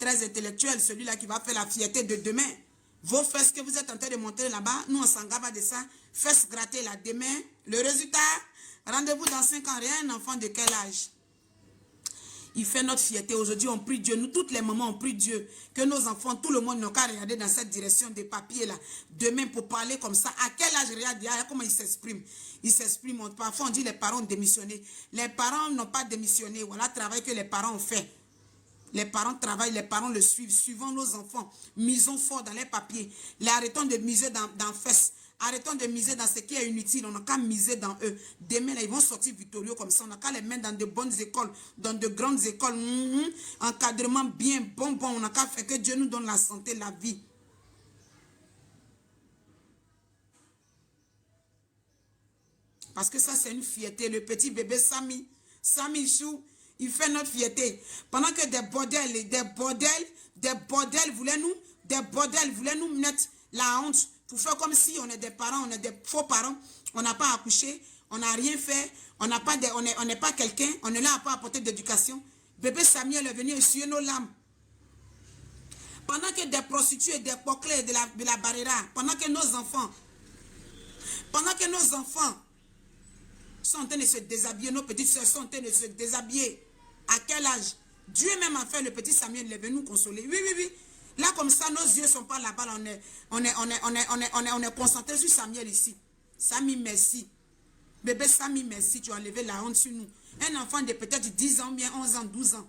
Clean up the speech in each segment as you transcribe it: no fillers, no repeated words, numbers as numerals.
très intellectuel, celui-là qui va faire la fierté de demain. Vos fesses que vous êtes en train de montrer là-bas, nous on s'en gave de ça. Fesses gratter là demain. Le résultat, rendez-vous dans 5 ans. Rien, un enfant de quel âge? Il fait notre fierté. Aujourd'hui, on prie Dieu. Nous, toutes les mamans, on prie Dieu. Que nos enfants, tout le monde n'ont qu'à regarder dans cette direction des papiers là. Demain, pour parler comme ça. À quel âge, regarde, comment ils s'expriment. Ils s'expriment. Parfois, on dit les parents ont démissionné. Les parents n'ont pas démissionné. Voilà le travail que les parents ont fait. Les parents travaillent, les parents le suivent. Suivons nos enfants. Misons fort dans les papiers. Arrêtons de miser dans fesses. Arrêtons de miser dans ce qui est inutile. On n'a qu'à miser dans eux. Demain, là, ils vont sortir victorieux comme ça. On n'a qu'à les mettre dans de bonnes écoles, dans de grandes écoles. Encadrement bien, bon. On n'a qu'à faire que Dieu nous donne la santé, la vie. Parce que ça, c'est une fierté. Le petit bébé Sami Chou, il fait notre fierté. Pendant que des bordels voulaient nous mettre la honte. Pour faire comme si on est des parents, on est des faux parents, on n'a pas accouché, on n'a rien fait, on n'est pas quelqu'un, on est là à pas apporter d'éducation. Bébé Samuel est venu essuyer nos larmes. Pendant que des prostituées, des poclés de la barrière, pendant que nos enfants sont en train de se déshabiller, nos petites soeurs sont en train de se déshabiller. À quel âge? Dieu même a fait le petit Samuel, il est venu nous consoler. Oui. Là, comme ça, nos yeux ne sont pas là-bas. On est concentré sur Samuel ici. Sami, merci. Bébé Sami, merci. Tu as enlevé la honte sur nous. Un enfant de peut-être 10 ans, bien 11 ans, 12 ans.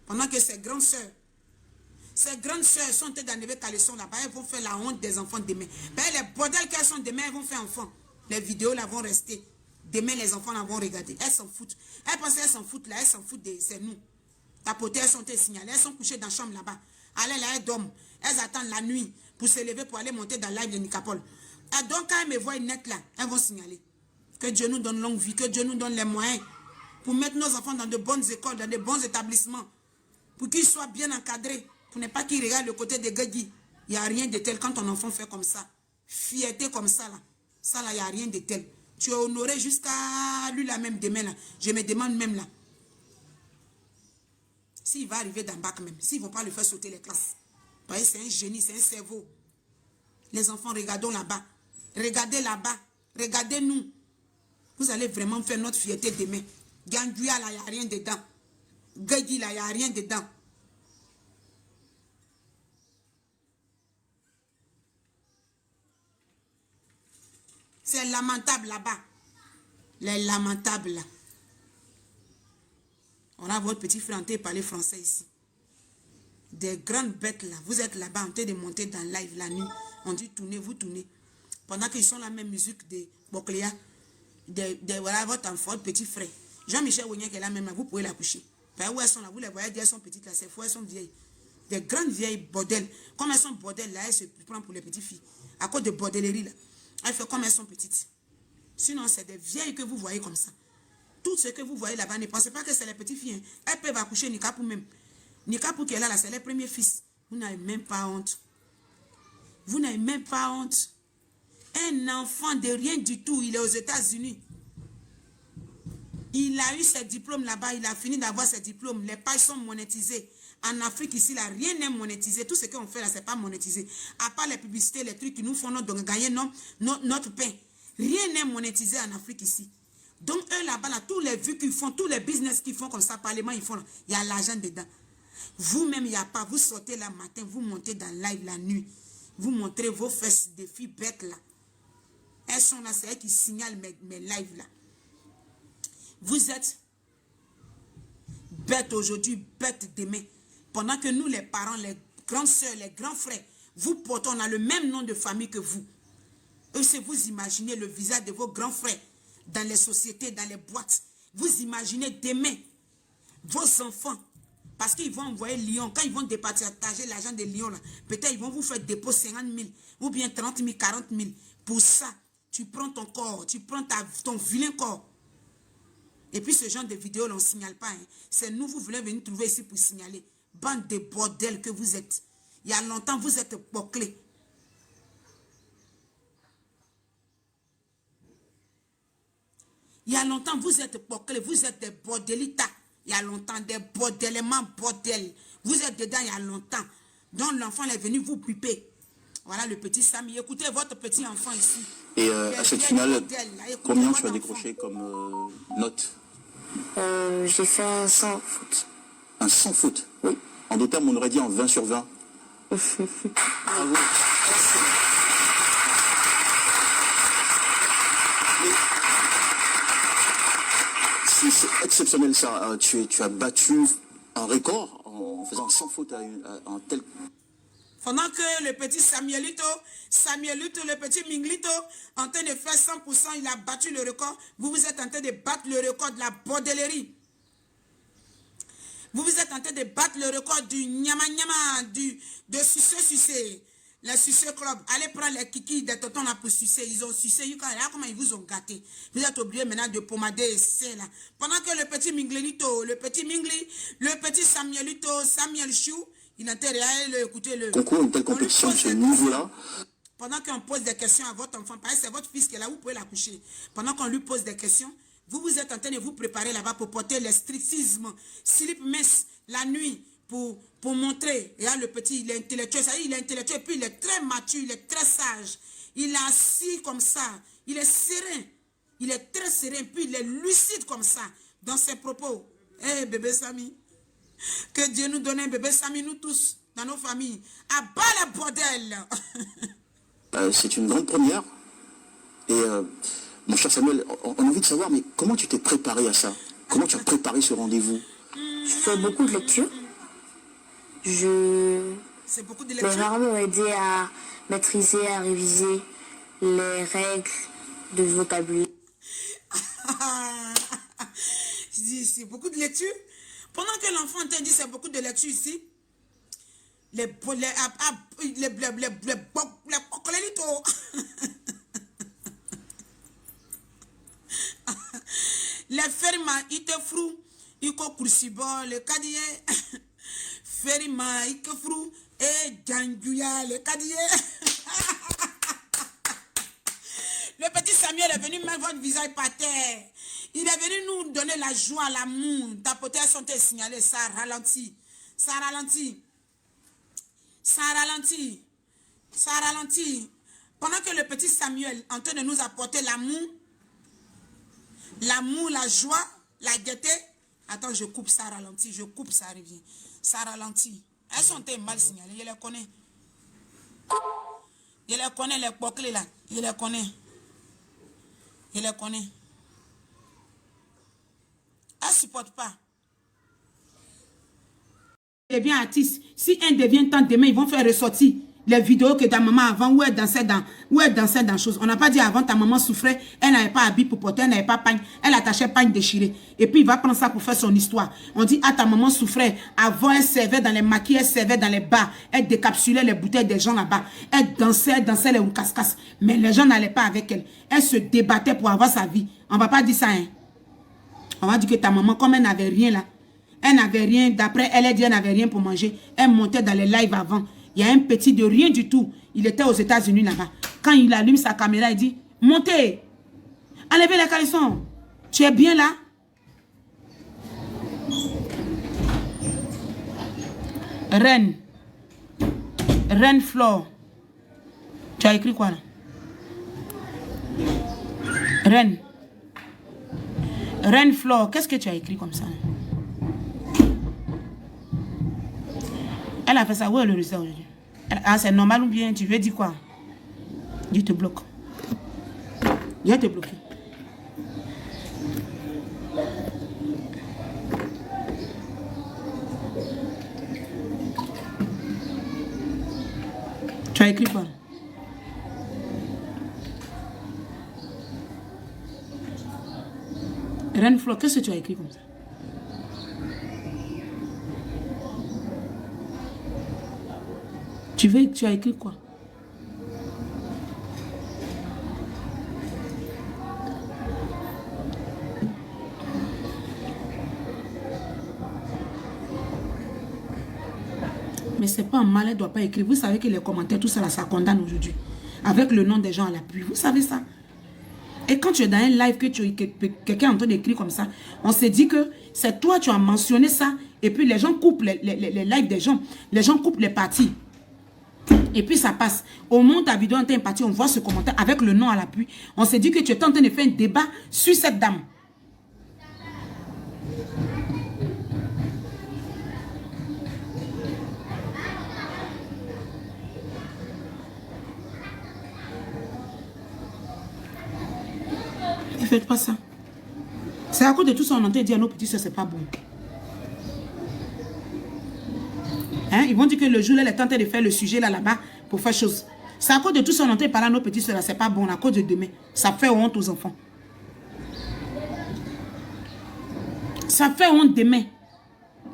Pendant que ses grandes sœurs sont en train d'enlever caleçon là-bas. Elles vont faire la honte des enfants demain. Ben, les bordels qu'elles sont demain, elles vont faire enfants. Les vidéos là vont rester. Demain, les enfants là vont regarder. Elles s'en foutent. Elles pensent qu'elles s'en foutent là. Elles s'en foutent. C'est nous. Tapotées, elles sont signalées. Elles sont couchées dans la chambre là-bas. Allez là, elles dorment. Elles attendent la nuit pour se lever pour aller monter dans le live de Nicapol. Et donc, quand elles me voient net là, elles vont signaler. Que Dieu nous donne longue vie, que Dieu nous donne les moyens pour mettre nos enfants dans de bonnes écoles, dans de bons établissements, pour qu'ils soient bien encadrés, pour ne pas qu'ils regardent le côté des Gagui. Il n'y a rien de tel quand ton enfant fait comme ça. Fierté comme ça là. Ça là, il n'y a rien de tel. Tu es honoré jusqu'à lui là même demain là. Je me demande même là. S'il va arriver dans le bac même, s'ils ne vont pas le faire sauter les classes. Vous voyez, c'est un génie, c'est un cerveau. Les enfants, regardons là-bas. Regardez là-bas. Regardez-nous. Vous allez vraiment faire notre fierté demain. Ganduya, là, il n'y a rien dedans. Gagui, là, il n'y a rien dedans. C'est lamentable là-bas. Les lamentables là. On a votre petit frère en train de parler français ici. Des grandes bêtes là. Vous êtes là-bas en train de monter dans le live la nuit. On dit tournez, vous tournez. Pendant qu'ils sont la même musique de Bocléa. Voilà votre enfant, votre petit frère. Jean-Michel Wignan qui est là même là, vous pouvez la coucher. Où elles sont là, vous les voyez, elles sont petites là, c'est faux, elles sont vieilles. Des grandes vieilles bordels. Comme elles sont bordels là, elles se prennent pour les petites filles. À cause de bordellerie là. Elles font comme elles sont petites. Sinon, c'est des vieilles que vous voyez comme ça. Tout ce que vous voyez là-bas, ne pensez pas que c'est les petites filles. Hein. Elles peuvent accoucher Nikapou même. Nikapou qui est là, c'est les premiers fils. Vous n'avez même pas honte. Vous n'avez même pas honte. Un enfant de rien du tout, il est aux États-Unis. Il a eu ses diplômes là-bas, il a fini d'avoir ses diplômes. Les pages sont monétisées. En Afrique, ici, là, rien n'est monétisé. Tout ce qu'on fait là, c'est pas monétisé. À part les publicités, les trucs qui nous font gagner notre pain. Rien n'est monétisé en Afrique ici. Donc, eux là-bas, là, tous les vues qu'ils font, tous les business qu'ils font comme ça, parlement, ils font là, il y a l'argent dedans. Vous-même, il n'y a pas. Vous sortez le matin, vous montez dans le live la nuit. Vous montrez vos fesses des filles bêtes là. Elles sont là, c'est elles qui signalent mes lives là. Vous êtes bêtes aujourd'hui, bêtes demain. Pendant que nous, les parents, les grandes soeurs, les grands frères, vous portez, on a le même nom de famille que vous. Eux, c'est vous imaginez le visage de vos grands frères dans les sociétés, dans les boîtes. Vous imaginez demain vos enfants. Parce qu'ils vont envoyer Lyon. Quand ils vont départager l'argent de Lyon, peut-être ils vont vous faire dépôt 50 000 ou bien 30 000, 40 000. Pour ça, tu prends ton corps, tu prends ton vilain corps. Et puis ce genre de vidéos, on ne signale pas. Hein. C'est nous, vous voulez venir trouver ici pour signaler. Bande de bordel que vous êtes. Il y a longtemps, vous êtes bouclés. Il y a longtemps, vous êtes bouclés. Vous êtes des bordelitas. Il y a longtemps, des bordelements bordel. Vous êtes dedans il y a longtemps. Donc l'enfant est venu vous piper. Voilà le petit Samy. Écoutez votre petit enfant ici. Et à cette finale, combien tu as décroché comme note? J'ai fait un 100 foot. Un 100 foot? Oui. En d'autres termes, on aurait dit en 20 sur 20. Bravo. C'est exceptionnel ça. Tu as battu un record en faisant 100 fautes à un tel... Pendant que le petit Samuelito, le petit Minglito, en train de faire 100%, il a battu le record. Vous êtes en train de battre le record de la bordellerie. Vous êtes en train de battre le record du nyama nyama, de sucer. Les suceux club. Allez prendre les kikis des tontons là pour sucer. Ils ont sucé. Là, comment ils vous ont gâté. Vous êtes obligé maintenant de pomader et c'est là. Pendant que le petit Minglito, le petit Mingli, le petit Samuelito, Samuel Chou, il a intérêt à écouter le... Concours, une telle compétition de ce niveau-là. Pendant qu'on pose des questions à votre enfant, parce que c'est votre fils qui est là, vous pouvez l'accoucher. Pendant qu'on lui pose des questions, vous êtes en train de vous préparer là-bas pour porter les strictismes, slip mess la nuit, pour montrer. Et là, le petit, il est intellectuel. Ça dit, il est intellectuel, puis il est très mature, il est très sage. Il est assis comme ça. Il est serein. Il est très serein, puis il est lucide comme ça dans ses propos. Eh, bébé Samy, que Dieu nous donne un bébé Samy, nous tous, dans nos familles. À bas la bordel. C'est une grande première. Et mon cher Samuel, on a envie de savoir, mais comment tu t'es préparé à ça? Comment tu as préparé ce rendez-vous? Je fais beaucoup de lectures. C'est beaucoup de Mes lectures. parents m'ont aidé à maîtriser, à réviser les règles de vocabulaire. C'est beaucoup de lectures. Pendant que l'enfant t'a dit c'est beaucoup de lectures ici, les ferma, ils te frou, ils te coursibo, le cadier, ferma, ils te frou, et djangouya, le cadier. Le petit Samuel est venu mettre votre visage par terre. Il est venu nous donner la joie, l'amour. Tapoter son tête signalé, ça ralentit. Ça ralentit. Ça ralentit. Ça ralentit. Pendant que le petit Samuel est en train de nous apporter l'amour, la joie, la gaieté. Attends, je coupe, ça ralentit. Je coupe, ça revient. Ça ralentit. Elles sont mal signalées, je les connais. Je les connais, les boucles là. Je les connais. Je les connais. Elle ne supporte pas. Il devient artiste. Si un devient tant demain, ils vont faire ressortir les vidéos que ta maman avant, où elle dansait dans choses. On n'a pas dit avant, ta maman souffrait, elle n'avait pas habit pour porter, elle n'avait pas pagne, elle attachait pagne déchirée. Et puis il va prendre ça pour faire son histoire. On dit, ah, ta maman souffrait. Avant, elle servait dans les maquis, elle servait dans les bars, elle décapsulait les bouteilles des gens là-bas. Elle dansait les roucascas. Mais les gens n'allaient pas avec elle. Elle se débattait pour avoir sa vie. On ne va pas dire ça, hein. On va dire que ta maman, comme elle n'avait rien là, elle n'avait rien, d'après elle, elle dit elle n'avait rien pour manger. Elle montait dans les lives avant. Il y a un petit de rien du tout. Il était aux États-Unis là-bas. Quand il allume sa caméra, il dit, montez, enlevez les caleçons. Tu es bien là? Reine. Reine Flore. Tu as écrit quoi là? Reine. Reine Flore, qu'est-ce que tu as écrit comme ça? Elle a fait ça. Où est le résultat aujourd'hui? Ah, c'est normal ou bien tu veux dire quoi? Je te bloque. Je vais te bloquer. Tu as écrit quoi? Reine Flore, qu'est-ce que tu as écrit comme ça? Tu as écrit quoi? Mais c'est pas un mal, elle ne doit pas écrire. Vous savez que les commentaires, tout ça, là, ça condamne aujourd'hui. Avec le nom des gens à l'appui. Vous savez ça? Et quand tu es dans un live, que quelqu'un est en train d'écrire comme ça, on s'est dit que c'est toi, tu as mentionné ça, et puis les gens coupent les lives des gens, les gens coupent les parties. Et puis ça passe. Au moment où ta vidéo est partie, on voit ce commentaire avec le nom à l'appui. On s'est dit que tu étais en train de faire un débat sur cette dame. Ne faites pas ça. C'est à cause de tout ça, on entend dire à nos petits soeurs, c'est pas bon. Hein? Ils vont dire que le jour, elle est en train de faire le sujet là-bas pour faire chose. C'est à cause de tout ça, on entend parler à nos petits soeurs, c'est pas bon, à cause de demain. Ça fait honte aux enfants. Ça fait honte demain.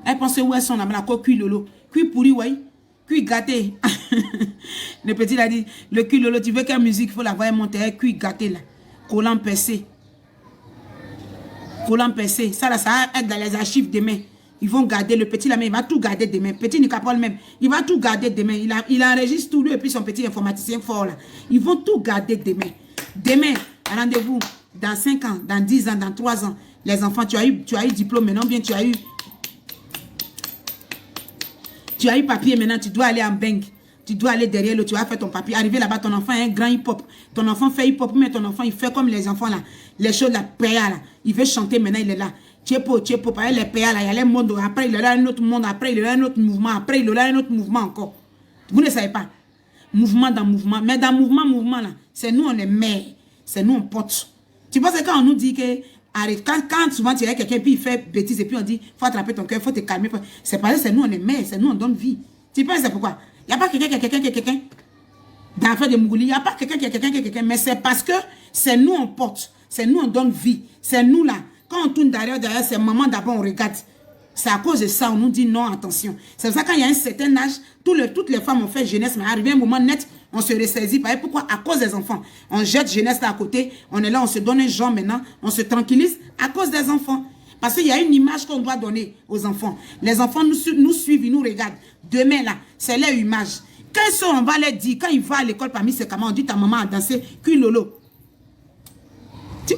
Elle pense où elles sont là-bas, quoi, cuit lolo. Cuit pourri, oui. Cuit gâté. Le petit il a dit, le cuit lolo, tu veux quelle musique, il faut la voir monter, cuit gâté là. Collant percé. Collant percé. Ça là, ça va être dans les archives demain. Ils vont garder le petit là, mais il va tout garder demain. Petit Nicapol même, il va tout garder demain. Il enregistre tout lui et puis son petit informaticien fort là. Ils vont tout garder demain. Demain, rendez-vous dans 5 ans, dans 10 ans, dans 3 ans. Les enfants, tu as eu diplôme maintenant, bien tu as eu papier maintenant, tu dois aller en banque. Tu dois aller derrière le, tu vas faire ton papier. Arriver là-bas, ton enfant est un grand hip-hop. Ton enfant fait hip-hop, mais ton enfant, il fait comme les enfants là. Les choses là, péa là. Il veut chanter maintenant, il est là. Tchepo, par les péa là, il y a les mondes. Après, il y a un autre monde. Après, il y a un autre mouvement. Après, il y a un autre mouvement encore. Vous ne savez pas. Mouvement dans mouvement. Mais dans mouvement là, c'est nous, on est mère. C'est nous, on porte. Tu penses que quand on nous dit que, arrête, quand souvent tu as quelqu'un, puis il fait bêtise, et puis on dit, faut attraper ton cœur, faut te calmer. C'est parce que c'est nous, on est mère. C'est nous, on donne vie. Tu penses c'est pourquoi? Il n'y a pas quelqu'un qui est quelqu'un. Dans l'affaire de Mougouli, il n'y a pas quelqu'un qui est quelqu'un. Mais c'est parce que c'est nous, on porte. C'est nous, on donne vie. C'est nous là. Quand on tourne derrière, c'est maman d'abord, on regarde. C'est à cause de ça, on nous dit non, attention. C'est pour ça quand il y a un certain âge, toutes les femmes ont fait jeunesse, mais arrivé un moment net, on se ressaisit. Pourquoi? À cause des enfants. On jette jeunesse là à côté. On est là, on se donne un genre maintenant. On se tranquillise à cause des enfants. Parce qu'il y a une image qu'on doit donner aux enfants. Les enfants nous suivent, ils nous regardent. Demain, là, c'est leur image. Quand on va leur dire, quand ils vont à l'école parmi ses camarades, on dit ta maman a dansé, cul lolo.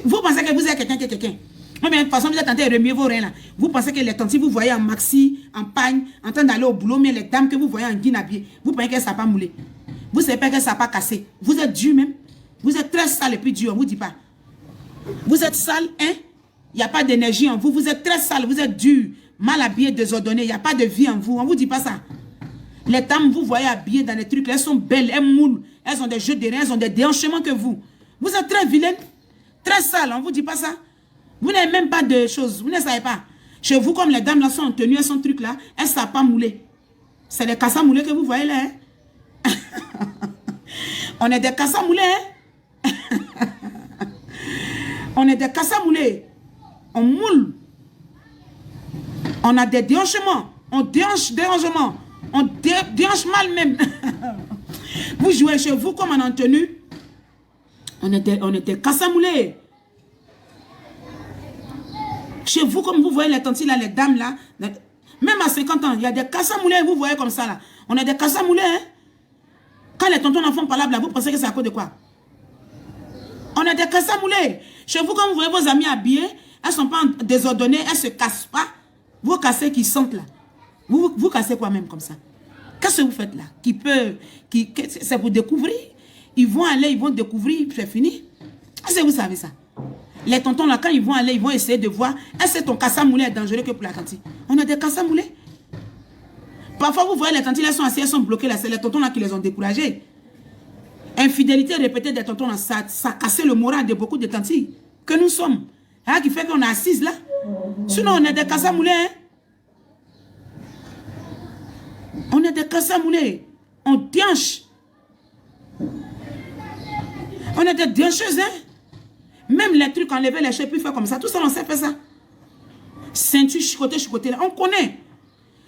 Vous pensez que vous êtes quelqu'un qui est quelqu'un. Mais de toute façon, vous êtes en train de remuer vos reins là. Vous pensez que les tantes, vous voyez en maxi, en pagne, en train d'aller au boulot, mais les dames que vous voyez en guinabie, vous pensez qu'elles ne savent pas mouler. Vous ne savez pas qu'elles ne savent pas casser. Vous êtes dur même. Vous êtes très sale et puis dur, on ne vous dit pas. Vous êtes sale, hein? Il n'y a pas d'énergie en vous. Vous êtes très sale, vous êtes dur, mal habillé, désordonné. Il n'y a pas de vie en vous. On ne vous dit pas ça. Les dames, vous voyez habillées dans les trucs, elles sont belles, elles moulent. Elles ont des jeux de reins, elles ont des déhanchements que vous. Vous êtes très vilaine, très sale, on ne vous dit pas ça. Vous n'avez même pas de choses, vous ne savez pas. Chez vous, comme les dames là sont en tenue, elles sont trucs là, elles ne savent pas mouler. C'est les cassas moulés que vous voyez là. Hein? On est des cassas moulés. Hein? On est des cassas moulés. On moule. On a des déhanchements. On déhanche dérangement. On déhanche mal même. Vous jouez chez vous comme on est en tenue. On est des cassas moulés. Chez vous, comme vous voyez les tantis là, les dames là, même à 50 ans, il y a des cassas moulés, vous voyez comme ça là. On a des cassas moulés. Hein? Quand les tontons en font parlable là, vous pensez que c'est à cause de quoi? On a des cassas moulés. Chez vous, quand vous voyez vos amis habillés, elles ne sont pas désordonnées, elles ne se cassent pas. Vous cassez qui sentent là. Vous cassez quoi même comme ça? Qu'est-ce que vous faites là? C'est pour découvrir. Ils vont aller, ils vont découvrir, c'est fini. Est-ce que vous savez ça? Les tontons là, quand ils vont aller, ils vont essayer de voir est-ce que ton cassa moulé est dangereux que pour la tantie. On a des cassas moulés. Parfois, vous voyez les tantis, elles sont assises, elles sont bloquées là. C'est les tontons là qui les ont découragés. Infidélité répétée des tontons là, ça a cassé le moral de beaucoup de tantis que nous sommes. Hein, qui fait qu'on est assises là. Sinon, on est des cassas moulés. Hein? On est des cassas moulés. On déhanche. On est des déhancheuses, hein? Même les trucs, enlever les cheveux, puis faire comme ça. Tout ça, on sait faire ça. Ceinture, chicoté, là. On connaît.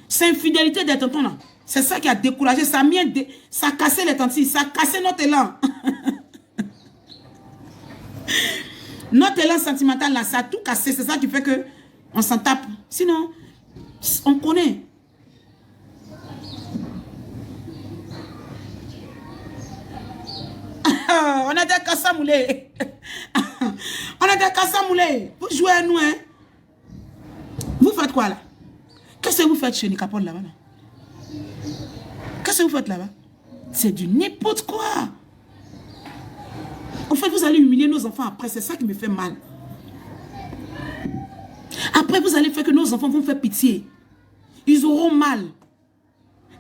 C'est infidélité des tontons, là. C'est ça qui a découragé. Ça a cassé les tantis. Ça a cassé notre élan. Notre élan sentimental, là, ça a tout cassé. C'est ça qui fait que on s'en tape. Sinon, on connaît. On a des cassas moulés. des Kassamoulé, vous jouez à nous, hein? Vous faites quoi là? Qu'est-ce que vous faites chez Nicapol là-bas? Qu'est-ce que vous faites là-bas? C'est du n'importe quoi. En fait, vous allez humilier nos enfants après. C'est ça qui me fait mal. Après, vous allez faire que nos enfants vont faire pitié. Ils auront mal.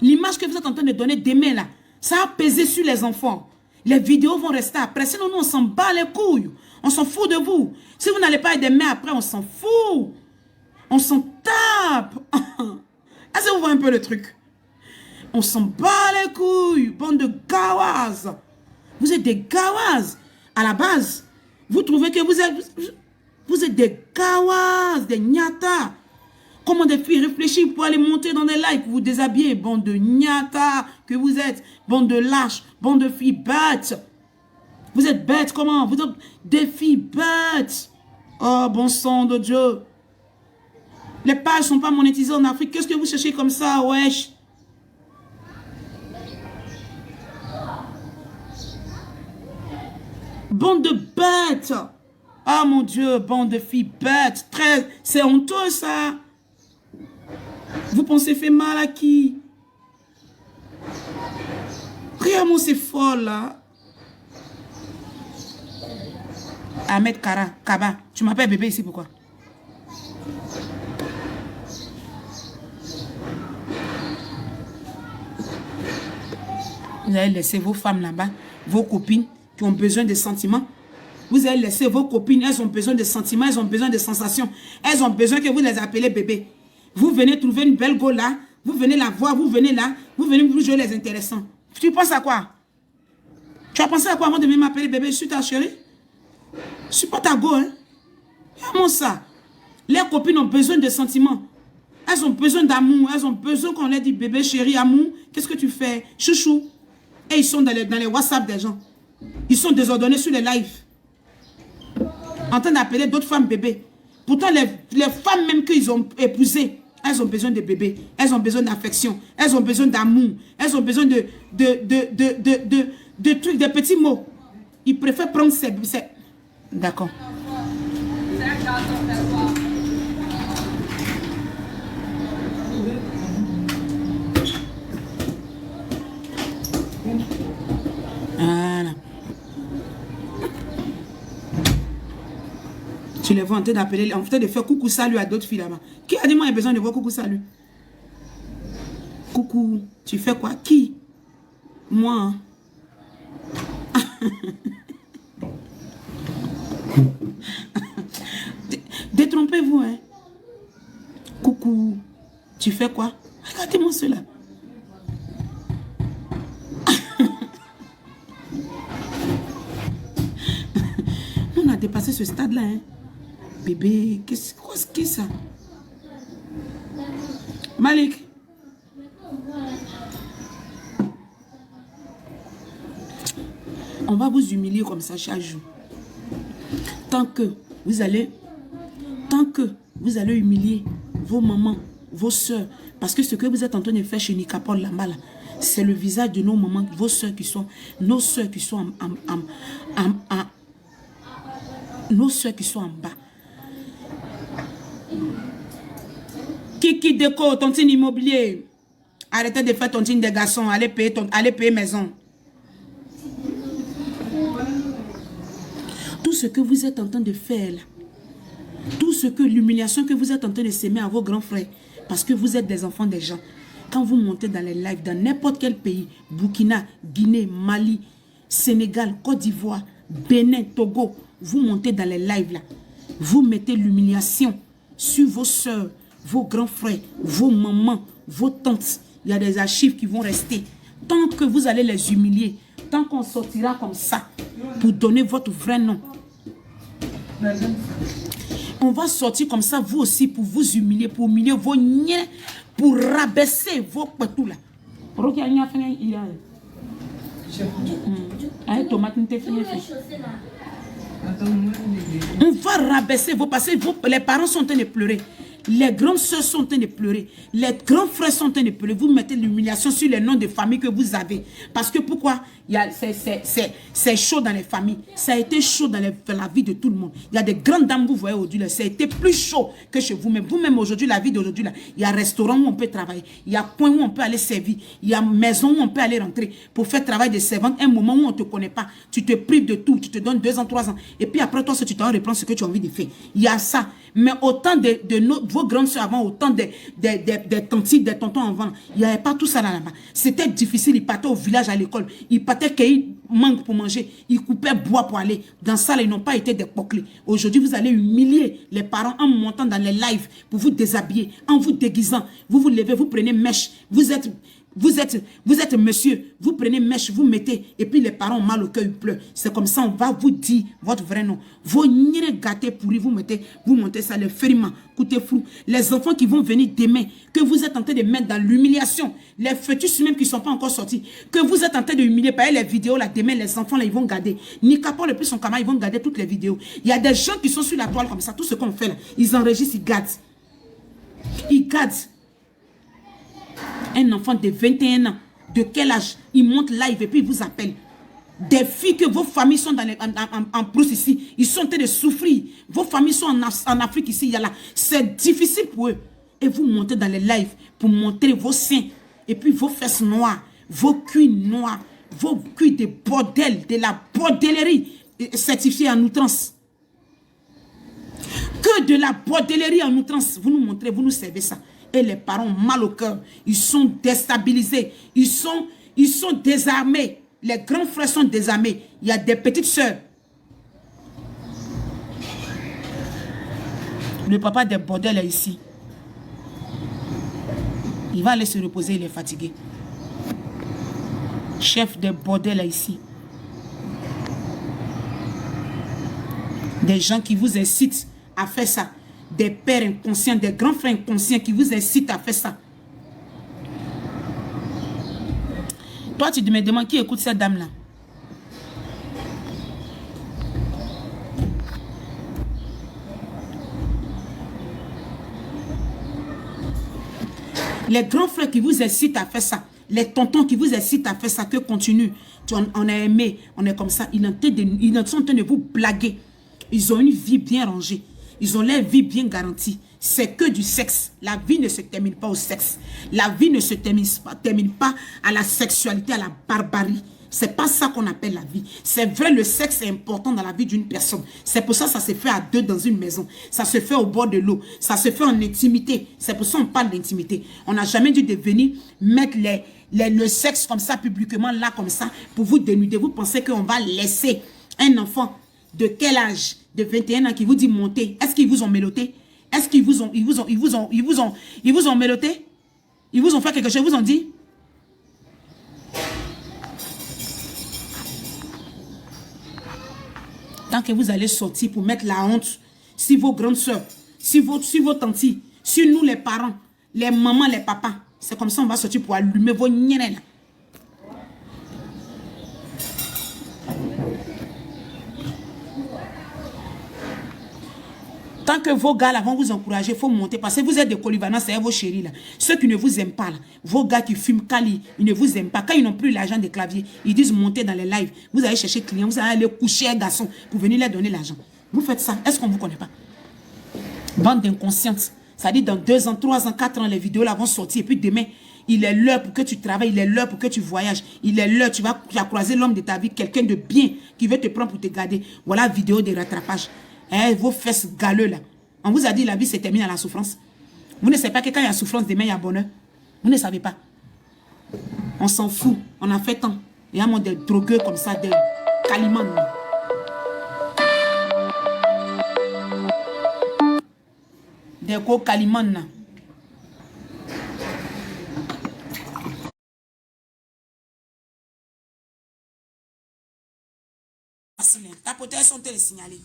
L'image que vous êtes en train de donner demain là, ça a pesé sur les enfants. Les vidéos vont rester après. Sinon, nous, on s'en bat les couilles. On s'en fout de vous. Si vous n'allez pas être demain après, on s'en fout. On s'en tape. Est-ce que vous voyez un peu le truc? On s'en bat les couilles. Bande de gawaz. Vous êtes des gawaz. À la base, vous trouvez que vous êtes des gawaz, des nyata. Comment des filles réfléchissent pour aller monter dans des lives, pour vous déshabiller, bande de nyata que vous êtes, bande de lâches, bande de filles bêtes. Vous êtes bêtes comment? Vous êtes des filles bêtes. Oh, bon sang de Dieu. Les pages ne sont pas monétisées en Afrique. Qu'est-ce que vous cherchez comme ça, wesh? Bande de bêtes. Ah mon Dieu, bande de filles bêtes. C'est honteux ça. Vous pensez faire mal à qui? Regarde-moi, c'est folle là. Ahmed Kaba, tu m'appelles bébé ici pourquoi? Vous allez laisser vos femmes là-bas, vos copines qui ont besoin de sentiments. Vous allez laisser vos copines, elles ont besoin de sentiments, elles ont besoin de sensations. Elles ont besoin que vous les appelez bébé. Vous venez trouver une belle go là, vous venez la voir, vous venez là, vous venez vous jouer les intéressants. Tu penses à quoi? Tu as pensé à quoi avant de m'appeler bébé? Je suis ta chérie? Je suis pas ta go, hein? Comment ça? Les copines ont besoin de sentiments. Elles ont besoin d'amour, elles ont besoin qu'on leur dise bébé, chérie, amour. Qu'est-ce que tu fais? Chouchou. Et ils sont dans les WhatsApp des gens. Ils sont désordonnés sur les lives. En train d'appeler d'autres femmes bébés. Pourtant, les femmes même qu'ils ont épousées, elles ont besoin de bébés. Elles ont besoin d'affection. Elles ont besoin d'amour. Elles ont besoin de trucs, de petits mots. Ils préfèrent prendre ces... D'accord. Voilà. Tu les vois en train d'appeler, en train de faire coucou salut à d'autres filles là-bas. Qui a dit moi j'ai besoin de voir coucou salut? Coucou, tu fais quoi? Qui? Moi. Détrompez-vous, hein? Coucou, tu fais quoi? Regardez-moi cela. On a dépassé ce stade-là, hein? Bébé, qu'est-ce que ça? Malik. On va vous humilier comme ça chaque jour. Tant que vous allez humilier vos mamans, vos soeurs, parce que ce que vous êtes en train de faire chez Nicapol là-bas, là, c'est le visage de nos mamans, vos soeurs qui sont, nos soeurs qui sont nos soeurs qui sont en bas. Kiki déco, tontine immobilier. Arrêtez de faire tontine des garçons, allez payer maison. Tout ce que vous êtes en train de faire là, tout ce que l'humiliation que vous êtes en train de s'aimer à vos grands frères, parce que vous êtes des enfants des gens. Quand vous montez dans les lives, dans n'importe quel pays, Burkina, Guinée, Mali, Sénégal, Côte d'Ivoire, Bénin, Togo, vous montez dans les lives là, vous mettez l'humiliation sur vos soeurs, vos grands frères, vos mamans, vos tantes. Il y a des archives qui vont rester. Tant que vous allez les humilier, tant qu'on sortira comme ça, pour donner votre vrai nom. On va sortir comme ça, vous aussi, pour vous humilier, pour humilier vos niais, pour rabaisser vos petits là. On va rabaisser vos, parce que les parents sont en train de pleurer. Les grandes soeurs sont en train de pleurer. Les grands frères sont en train de pleurer. Vous mettez l'humiliation sur les noms de famille que vous avez. Parce que pourquoi? C'est chaud dans les familles. Ça a été chaud dans la vie de tout le monde. Il y a des grandes dames, vous voyez aujourd'hui, ça a été plus chaud que chez vous-même. Vous-même aujourd'hui, la vie d'aujourd'hui, il y a restaurant où on peut travailler. Il y a point où on peut aller servir. Il y a maison où on peut aller rentrer pour faire travail de servante. Un moment où on ne te connaît pas. Tu te prives de tout. Tu te donnes 2 ans, 3 ans. Et puis après toi, tu t'en reprends ce que tu as envie de faire. Il y a ça. Mais autant de vos grandes soeurs avant, autant des tantis, des tontons avant, il n'y avait pas tout ça là-bas. C'était difficile. Ils partaient au village à l'école. Ils partaient cueillir mangue pour manger. Ils coupaient bois pour aller. Dans ça, là, ils n'ont pas été des poclés. Aujourd'hui, vous allez humilier les parents en montant dans les lives pour vous déshabiller, en vous déguisant. Vous vous levez, vous prenez mèche. Vous êtes monsieur, vous prenez mèche, vous mettez, et puis les parents ont mal au cœur, ils pleurent. C'est comme ça, on va vous dire votre vrai nom. Vos nires gâtés pourris, vous montez ça, les fériments, coûtez fou. Les enfants qui vont venir demain, que vous êtes en train de mettre dans l'humiliation, les fœtus même qui ne sont pas encore sortis, que vous êtes en train de humilier par les vidéos, là, demain, les enfants, là, ils vont garder. Nicapor, le plus son camarade, ils vont garder toutes les vidéos. Il y a des gens qui sont sur la toile comme ça, tout ce qu'on fait là, ils enregistrent, ils gardent. Ils gardent. Un enfant de 21 ans, de quel âge? Il monte live et puis il vous appelle. Des filles que vos familles sont en Prusse ici, ils sont en train de souffrir. Vos familles sont en Afrique ici, il y a là. C'est difficile pour eux. Et vous montez dans les lives pour montrer vos seins. Et puis vos fesses noires, vos cuits noirs, vos cuits de bordel, de la bordellerie certifiée en outrance. Que de la bordellerie en outrance. Vous nous montrez, vous nous servez ça. Et les parents ont mal au cœur. Ils sont déstabilisés. Ils sont désarmés. Les grands frères sont désarmés. Il y a des petites sœurs. Le papa des bordels est ici. Il va aller se reposer, il est fatigué. Chef des bordels est ici. Des gens qui vous incitent à faire ça. Des pères inconscients, des grands frères inconscients qui vous incitent à faire ça. Toi, tu me demandes qui écoute cette dame-là. Les grands frères qui vous incitent à faire ça. Les tontons qui vous incitent à faire ça, que continue. On a aimé, on est comme ça. Ils sont en train de vous blaguer. Ils ont une vie bien rangée. Ils ont leur vie bien garantie. C'est que du sexe. La vie ne se termine pas au sexe. La vie ne se termine pas à la sexualité, à la barbarie. C'est pas ça qu'on appelle la vie. C'est vrai, le sexe est important dans la vie d'une personne. C'est pour ça que ça se fait à 2 dans une maison. Ça se fait au bord de l'eau. Ça se fait en intimité. C'est pour ça qu'on parle d'intimité. On n'a jamais dû venir mettre le sexe comme ça, publiquement, là, comme ça, pour vous dénuder. Vous pensez qu'on va laisser un enfant de quel âge? De 21 ans qui vous dit monter. Est-ce qu'ils vous ont mélotté? Est-ce qu'ils vous ont mélotté? Ils vous ont fait quelque chose, ils vous ont dit? Tant que vous allez sortir pour mettre la honte sur vos grandes soeurs, sur vos tantis, sur nous les parents, les mamans, les papas, c'est comme ça on va sortir pour allumer vos niennes là. Tant que vos gars là vont vous encourager, il faut monter. Parce que vous êtes des colivana, c'est vos chéris là. Ceux qui ne vous aiment pas là, vos gars qui fument Cali, ils ne vous aiment pas. Quand ils n'ont plus l'argent des claviers, ils disent monter dans les lives. Vous allez chercher clients, vous allez aller coucher un garçon pour venir leur donner l'argent. Vous faites ça. Est-ce qu'on ne vous connaît pas? Bande d'inconscientes. Ça dit dans 2 ans, 3 ans, 4 ans, les vidéos là vont sortir. Et puis demain, il est l'heure pour que tu travailles, il est l'heure pour que tu voyages. Il est l'heure, tu vas croiser l'homme de ta vie, quelqu'un de bien qui veut te prendre pour te garder. Voilà vidéo de rattrapage. Vos fesses galeux là. On vous a dit la vie se termine à la souffrance. Vous ne savez pas que quand il y a souffrance, demain il y a bonheur. Vous ne savez pas. On s'en fout. On a fait tant. Il y a des drogueux comme ça, des calimans. Des gros calimans. Tapoteurs sont télésignalés.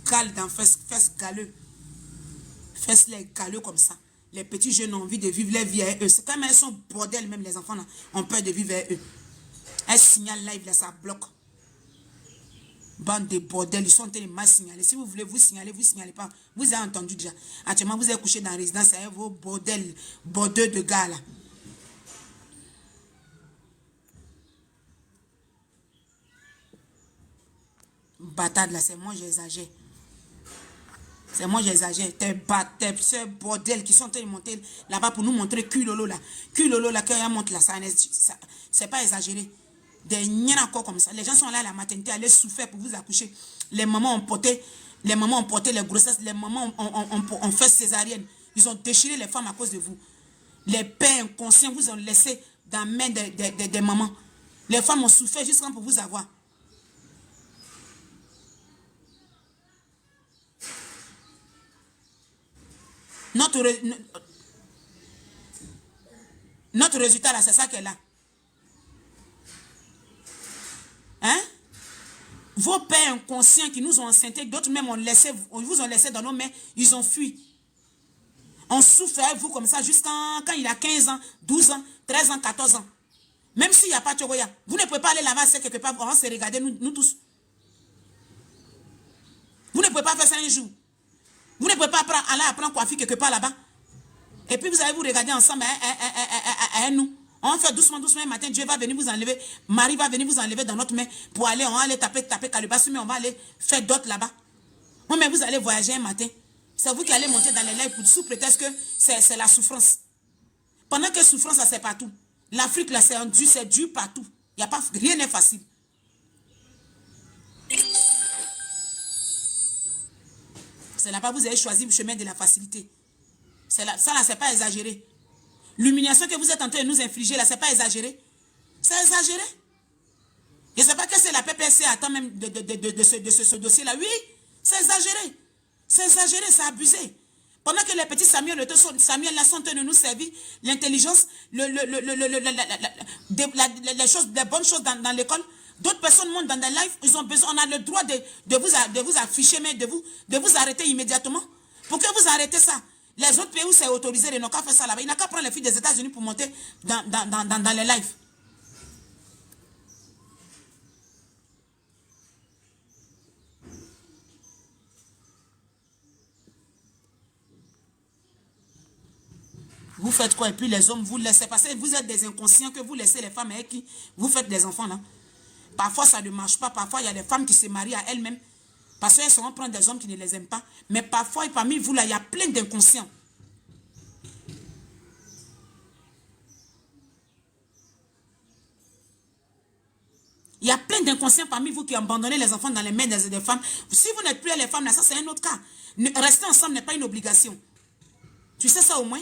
Gale dans fesses galeux. Fesses les galeux comme ça. Les petits jeunes ont envie de vivre leur vie avec eux. C'est quand même elles sont bordel, même les enfants là, ont peur de vivre avec eux. Un signal live là, ça bloque. Bande de bordel, ils sont en train de mal signaler. Si vous voulez vous signalez pas. Vous avez entendu déjà. Actuellement, vous êtes couché dans la résidence avec vos bordels de gars là. Bâtard là, c'est moi j'exagère. C'est moi j'exagère. Ces bordel qui sont en train de monter là-bas pour nous montrer culolo là. Culolo là, quand il monte là, ça c'est pas exagéré. Des niens encore comme ça. Les gens sont là à la maternité, aller souffrir pour vous accoucher. Les mamans ont porté les grossesses, les mamans ont fait césarienne. Ils ont déchiré les femmes à cause de vous. Les pères inconscients vous ont laissé dans la main des mamans. Les femmes ont souffert jusqu'à pour vous avoir. Notre résultat là, c'est ça qu'elle a. Hein? Vos pères inconscients qui nous ont enceintés, d'autres même vous ont laissé dans nos mains, ils ont fui. On souffre avec vous comme ça jusqu'à quand il a 15 ans, 12 ans, 13 ans, 14 ans. Même s'il n'y a pas de Tchogoya, vous ne pouvez pas aller là-bas, c'est quelque part, on va se regarder nous tous. Vous ne pouvez pas faire ça un jour. Vous ne pouvez pas aller apprendre coiffure quelque part là-bas. Et puis vous allez vous regarder ensemble à nous. On va faire doucement, un matin, Dieu va venir vous enlever. Marie va venir vous enlever dans notre main pour aller, on va aller taper Calibas, mais on va aller faire d'autres là-bas. Oui, mais vous allez voyager un matin. C'est vous qui allez monter dans les lives sous prétexte que c'est la souffrance. Pendant que souffrance, ça c'est partout. L'Afrique, là, c'est dur partout. Rien n'est facile. C'est là-bas vous avez choisi le chemin de la facilité. Ça là, c'est pas exagéré. L'humiliation que vous êtes en train de nous infliger là, c'est pas exagéré. C'est exagéré. Je ne sais pas que c'est la PPC attend même de ce dossier-là. Oui, c'est exagéré. C'est exagéré, c'est abusé. Pendant que les petits Samuel là sont en train de nous servir l'intelligence, les bonnes choses dans l'école, d'autres personnes montent dans des lives, ils ont besoin, on a le droit de vous afficher, mais de vous arrêter immédiatement. Pour que vous arrêtez ça. Les autres pays où c'est autorisé, ils n'ont qu'à faire ça là-bas. Ils n'ont qu'à prendre les filles des États-Unis pour monter dans les lives. Vous faites quoi? Et puis les hommes, vous laissez passer. Vous êtes des inconscients que vous laissez les femmes avec qui vous faites des enfants là. Parfois ça ne marche pas. Parfois il y a des femmes qui se marient à elles-mêmes. Parce qu'elles sont prendre des hommes qui ne les aiment pas. Mais parfois parmi vous là, il y a plein d'inconscients. Il y a plein d'inconscients parmi vous qui abandonnez les enfants dans les mains des femmes. Si vous n'êtes plus les femmes là, ça c'est un autre cas. Rester ensemble n'est pas une obligation. Tu sais ça au moins?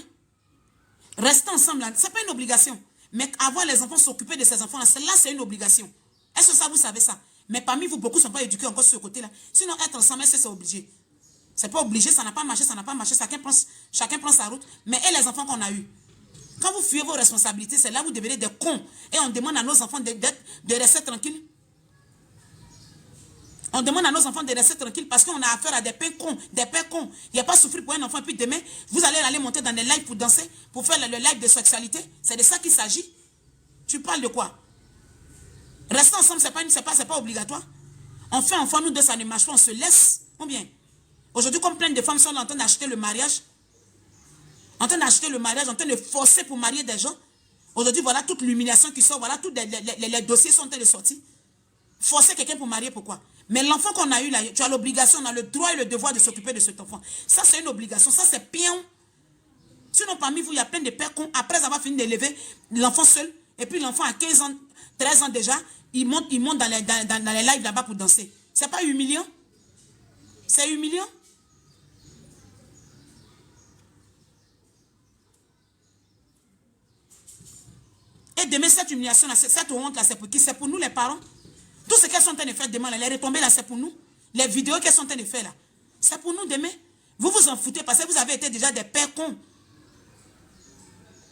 Rester ensemble, ce n'est pas une obligation. Mais avoir les enfants, s'occuper de ces enfants-là, c'est une obligation. Est-ce que ça, vous savez ça? Mais parmi vous, beaucoup ne sont pas éduqués encore sur ce côté-là. Sinon, être ensemble, est-ce que c'est obligé? C'est pas obligé, ça n'a pas marché, chacun prend sa route. Mais et les enfants qu'on a eus? Quand vous fuyez vos responsabilités, c'est là que vous devenez des cons. Et on demande à nos enfants de rester tranquilles. On demande à nos enfants de rester tranquilles parce qu'on a affaire à des pères cons. Des pères cons. Il n'y a pas souffrir pour un enfant. Et puis demain, vous allez aller monter dans des lives pour danser, pour faire le live de sexualité. C'est de ça qu'il s'agit. Tu parles de quoi? Rester ensemble, c'est pas obligatoire. On fait enfant, nous deux, ça ne marche pas. On se laisse. Ou bien? Aujourd'hui, comme plein de femmes sont en train d'acheter le mariage, en train de forcer pour marier des gens. Aujourd'hui, voilà toute l'humiliation qui sort. Voilà tous les dossiers sont en train de sortir. Forcer quelqu'un pour marier, pourquoi? Mais l'enfant qu'on a eu là, tu as l'obligation, on a le droit et le devoir de s'occuper de cet enfant. Ça, c'est une obligation. Ça, c'est pion. Sinon, parmi vous, il y a plein de pères cons. Après avoir fini d'élever l'enfant seul, et puis l'enfant à 15 ans, 13 ans déjà, il monte dans les lives là-bas pour danser. C'est pas humiliant? C'est humiliant? Et demain, cette humiliation-là, cette honte-là, c'est pour qui? C'est pour nous, les parents. Tout ce qu'elles sont en train de faire demain, les retombées là, c'est pour nous. Les vidéos qu'elles sont en train de faire là, c'est pour nous demain. Vous vous en foutez parce que vous avez été déjà des pères cons.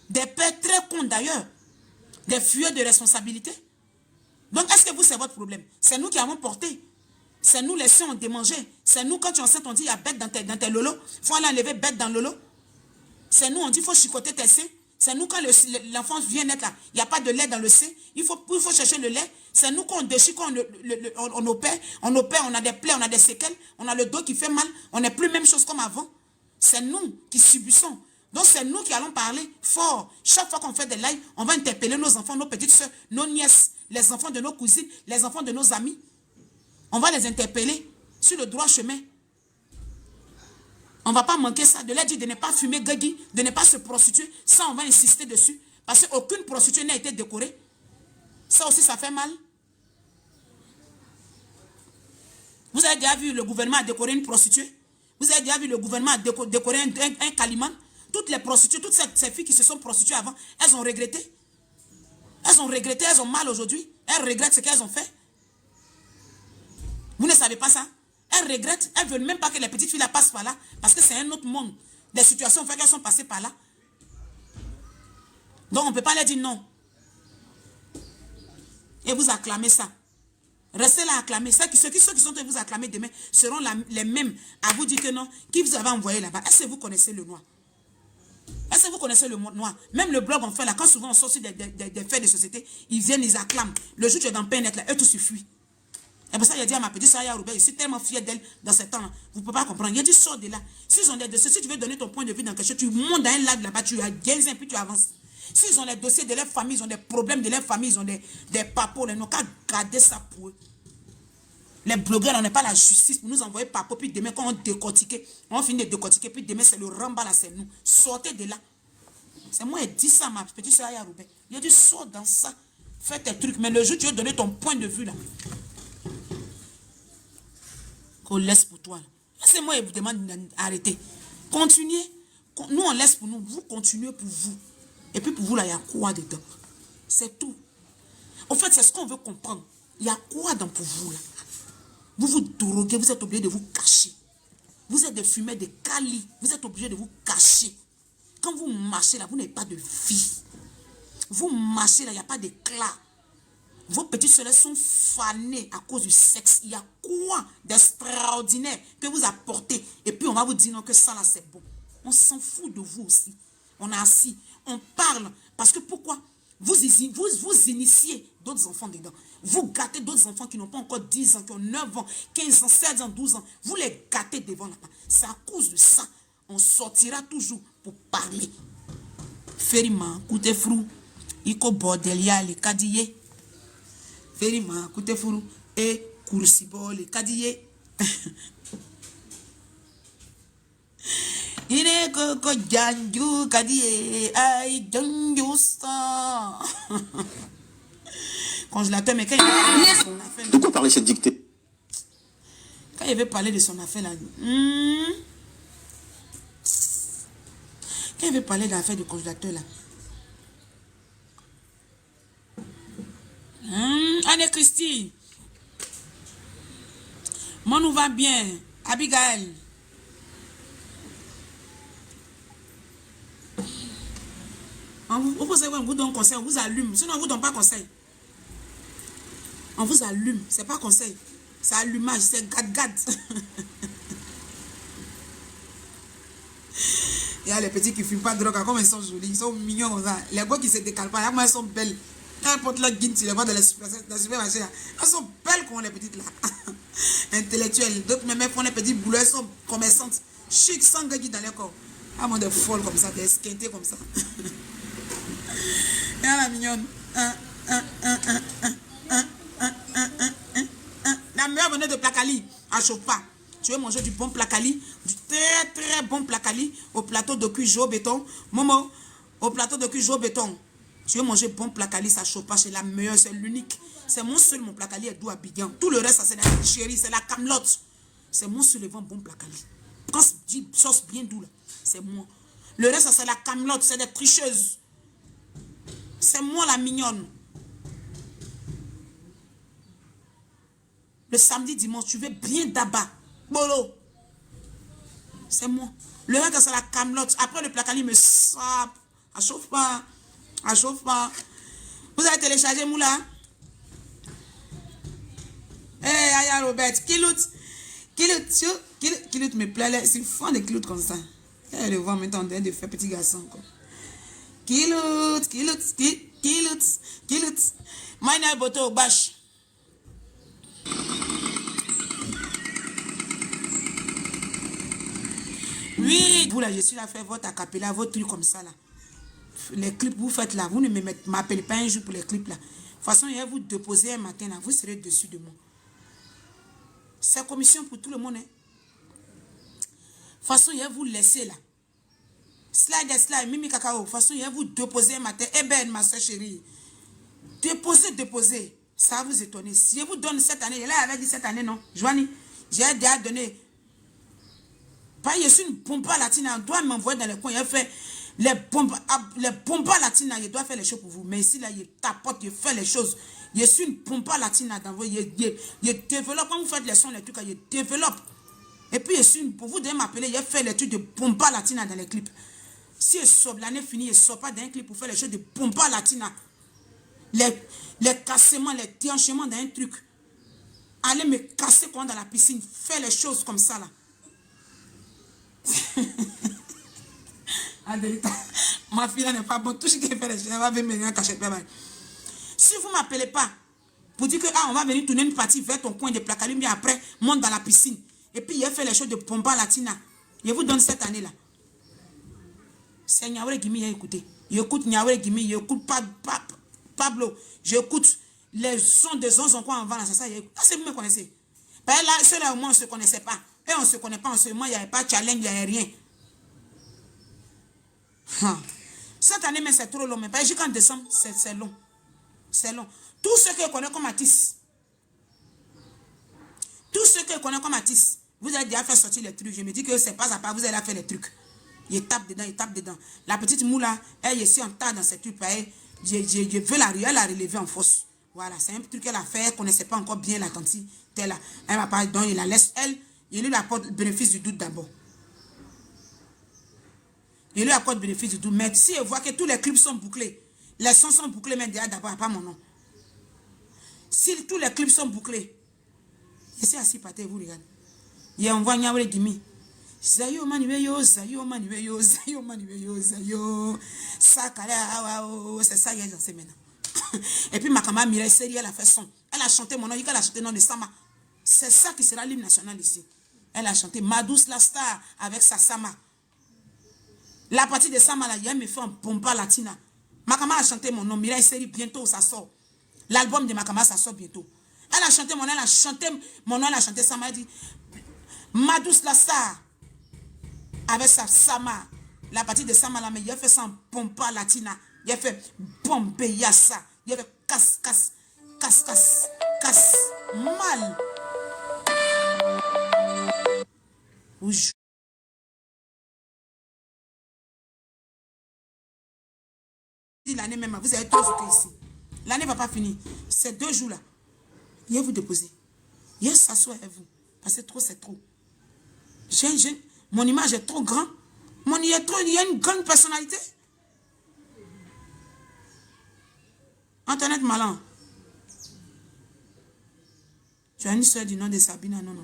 Des pères très cons d'ailleurs. Des fuyeux de responsabilité. Donc, est-ce que vous, c'est votre problème? C'est nous qui avons porté. C'est nous, les seins, on démangeait. C'est nous, quand tu es enceinte, on dit, il y a bête dans tes lolos. Il faut aller enlever bête dans le lolo. C'est nous, on dit, il faut chicoter tes seins. C'est nous, quand l'enfant vient naître là, il n'y a pas de lait dans le sein, il faut chercher le lait. C'est nous qu'on déchire, on opère, on a des plaies, on a des séquelles, on a le dos qui fait mal, on n'est plus même chose comme avant. C'est nous qui subissons. Donc c'est nous qui allons parler fort. Chaque fois qu'on fait des lives, on va interpeller nos enfants, nos petites soeurs, nos nièces, les enfants de nos cousines, les enfants de nos amis. On va les interpeller sur le droit chemin. On ne va pas manquer ça, de leur dire de ne pas fumer gagui, de ne pas se prostituer. Ça, on va insister dessus. Parce qu'aucune prostituée n'a été décorée. Ça aussi, ça fait mal. Vous avez déjà vu le gouvernement a décoré une prostituée? Vous avez déjà vu le gouvernement a décoré un calimán? Toutes les prostituées, toutes ces filles qui se sont prostituées avant, elles ont regretté. Elles ont regretté, elles ont mal aujourd'hui. Elles regrettent ce qu'elles ont fait. Vous ne savez pas ça? Elles regrettent, elles ne veulent même pas que les petites filles là passent par là, parce que c'est un autre monde. Des situations fait qu'elles sont passées par là. Donc on ne peut pas leur dire non. Et vous acclamez ça. Restez là à acclamer. Ceux qui sont en train de vous acclamer demain seront les mêmes à vous dire que non, qui vous avez envoyé là-bas. Est-ce que vous connaissez le noir? Est-ce que vous connaissez le noir? Même le blog on fait là, quand souvent on sort sur des faits de société, ils viennent, ils acclament. Le jour où tu es dans le net là, eux tous se fuient. Et pour ça, il a dit à ma petite soeur Yaroubé, je suis tellement fière d'elle dans ce temps-là. Vous ne pouvez pas comprendre. Il a dit, sors de là. S'ils ont des dossiers, si tu veux donner ton point de vue dans quelque chose, tu montes dans un lac là-bas, tu gagnes un puis tu avances. S'ils ont les dossiers de leur famille, ils ont des problèmes de leur famille, ils ont des papos, ils n'ont qu'à garder ça pour eux. Les blogueurs, on n'est pas la justice pour nous envoyer papo, puis demain, quand on décortique, on finit de décortiquer, puis demain, c'est le ramba là, c'est nous. Sortez de là. C'est moi qui dit ça à ma petite soeur Yaroubé. Il a dit, sors dans ça. Fais tes trucs. Mais le jour où tu veux donner ton point de vue là, qu'on laisse pour toi. Laissez-moi et vous demande d'arrêter. Continuez. Nous, on laisse pour nous. Vous continuez pour vous. Et puis pour vous, là, il y a quoi dedans? C'est tout. En fait, c'est ce qu'on veut comprendre. Il y a quoi dans pour vous, là? Vous vous droguez, vous êtes obligé de vous cacher. Vous êtes des fumeurs de Cali. Vous êtes obligé de vous cacher. Quand vous marchez, là, vous n'avez pas de vie. Vous marchez, là, il n'y a pas d'éclat. Vos petites soeurs sont fanées à cause du sexe. Il y a quoi d'extraordinaire que vous apportez? Et puis on va vous dire non, que ça là c'est bon. On s'en fout de vous aussi. On est assis, on parle. Parce que pourquoi? Vous initiez d'autres enfants dedans. Vous gâtez d'autres enfants qui n'ont pas encore 10 ans, qui ont 9 ans, 15 ans, 16 ans, 12 ans. Vous les gâtez devant là-bas. C'est à cause de ça. On sortira toujours pour parler. Ferima, koute frou, iko bordelia le kadiye. Ferima, koute frou, et kursibo le kadiye. Ine koko janju kadiye, ay janju sa. Congélateur, mais quand il veut parler de son affaire... De quoi parler cette dictée? Quand il veut parler de son affaire là... Quand il veut parler de l'affaire du congélateur là... Anne-Christine. Moi nous va bien. Abigail. On vous donne conseil, on vous allume. Sinon on ne vous donne pas conseil. On vous allume. C'est pas conseil. C'est allumage. C'est gad-gad. Il y a les petits qui ne fument pas de drogue. Comme ils sont jolis. Ils sont mignons comme ça. Les beaux qui se décalent pas. Elles sont belles. Quand elles portent leur guine, tu les vois dans les supermarchés. Elles sont belles comme les petites là. Intellectuelles. D'autres même font les petites boules. Elles sont commerçantes. Chic, sans guide dans leur corps. Elles ont des folles comme ça. Des esquintées comme ça. Et la mignonne. La meilleure venait de Placali. À chauffe pas. Tu veux manger du bon Placali. Du très très bon Placali. Au plateau de cuit au béton. Momo. Au plateau de cuit au béton. Tu veux manger bon Placali, ça chauffe pas, c'est la meilleure, c'est l'unique. C'est mon seul, mon Placali est doux à Bidjan. Tout le reste, ça c'est la chérie, c'est la camelote. C'est mon seul et bon Placali. Quand je dis sauce bien doux, c'est moi. Le reste, ça c'est la camelote, c'est des tricheuses. C'est moi la mignonne. Le samedi, dimanche, tu veux bien d'aba. Bolo. C'est moi. Le reste, c'est la camelote. Après, le Placali me sape. Ça chauffe pas. Ça chauffe pas. Vous avez téléchargé Moula? Eh, Aya Robert, Kilout me plaît. C'est fun de Kilout comme ça. Elle le voit maintenant en train de faire petit garçon. Moi, il y a un boto au bâche. Oui, vous là, je suis là, faire votre acapella, votre truc comme ça là. Les clips vous faites là, vous ne m'appelez pas un jour pour les clips là. De toute façon, je vais vous déposer un matin là, vous serez dessus de moi. C'est commission pour tout le monde. Hein. De toute façon, je vais vous laisser là. Slide, Mimi Cacao. De toute façon, je vais vous déposer un matin. Eh ben, ma soeur chérie. Déposer. Ça va vous étonner. Si je vous donne cette année, là, elle avait dit cette année, non. Joanie, j'ai déjà donné. Je suis une pompa latine. On doit m'envoyer dans les coins. Il fait les pompas latines. Je dois faire les choses pour vous. Mais ici, là, il tapote, il fait les choses. Je suis une pompa latine. Je développe. Quand vous faites les sons, les trucs, je développe. Et puis, pour vous devez m'appeler, je fais les trucs de pompa latine dans les clips. Si l'année finie, je ne sors pas d'un clip pour faire les choses de pompa latine. Les cassements, les déhanchements dans un truc. Allez me casser quand dans la piscine. Faire les choses comme ça, là. Ma fille n'est pas bonne. Tout ce qu'elle fait, elle va venir me cacher. Si vous ne m'appelez pas pour dire que on va venir tourner une partie vers ton coin de placard, mais après, monte dans la piscine. Et puis, il a fait les choses de pompa latina. Je vous donne cette année-là. C'est Niawere Gimi, écoutez. J'écoute Niawere Gimi, j'écoute Pablo, j'écoute les sons des sons en quoi on va. C'est ça, c'est vous me connaissez. Là, ceux-là, au moins, on ne se connaissait pas. Et on ne se connaît pas en ce moment, il n'y avait pas de challenge, il n'y avait rien. Cette année, mais c'est trop long. Mais jusqu'en décembre, c'est long. C'est long. Tous ceux que je connais comme artistes, vous avez déjà fait sortir les trucs. Je me dis que c'est pas à part, vous allez faire les trucs. Il tape dedans. La petite moula, elle est ici en tas dans ces trucs. Je veux la relever en force. Voilà, c'est un truc qu'elle a fait. Elle ne connaissait pas encore bien la tante. Elle m'a pas donc il la laisse, il lui apporte le bénéfice du doute d'abord. Il lui apporte le bénéfice du doute. Mais si elle voit que tous les clips sont bouclés, les sons sont bouclés, mais déjà d'abord, pas mon nom. Si tous les clips sont bouclés, je suis assis par terre, vous regardez. Il envoie Niawere Gimi. Zayo manueyo, Zayo. C'est ça, il y a dans ces maintenant. Et puis ma camarade Mireille Seri, elle a fait son. Elle a chanté mon nom, elle a chanté le nom de Sama. C'est ça qui sera l'hymne national ici. Elle a chanté Madous la star avec sa Sama. La partie de Sama, là, il me fait un pompa latina. Ma camarade a chanté mon nom, Mireille Seri, bientôt ça sort. L'album de ma camarade, ça sort bientôt. Elle a chanté mon nom, elle a chanté Sama, elle dit Madous la star avec sa Sama. La partie de Sama, là, mais il a fait ça en pompa latina. Il a fait bombe yassa. Il a fait casse. Mal. L'année même, vous avez tout ce ici. L'année ne va pas finir. Ces 2 jours-là, il va vous déposer. Il va s'asseoir avec vous. Parce que trop, c'est trop. Mon image est trop grande. Il y a une grande personnalité. Internet malin. Tu as une soeur du nom de Sabina. Non.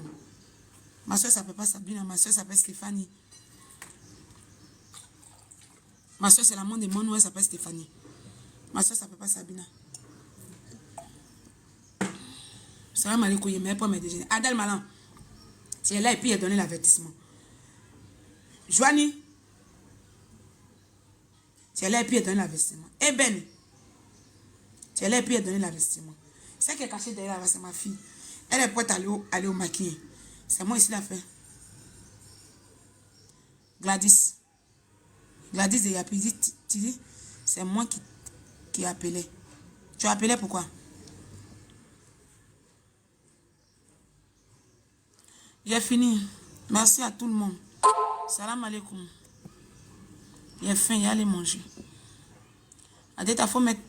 Ma soeur ne s'appelle pas Sabina. Ma soeur s'appelle Stéphanie. Ma soeur, c'est la monde de mon nom. Elle s'appelle Stéphanie. Ma soeur ne s'appelle pas Sabina. Salam alaikum. Je ne mets pas mes déjeuners. Adèle Malan. Tu es là et puis il a donné l'avertissement. Joanie. Tu es là et puis il a donné l'avertissement. Eben. Tu es là et puis il a donné l'avertissement. C'est qui est caché derrière là, c'est ma fille. Elle est prête à aller au maquillage. C'est moi ici la fait. Gladys de Yapi, tu dis, c'est moi qui ai appelé. Tu as appelé pourquoi? J'ai fini. Merci à tout le monde. Salam alaikum. J'ai faim, j'ai allé manger. À il faut mettre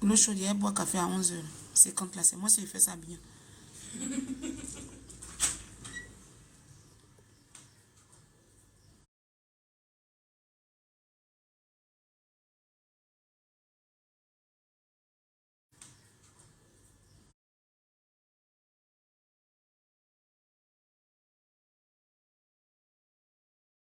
l'eau chaude et boire café à 11h. C'est quand là, c'est moi qui fais ça bien.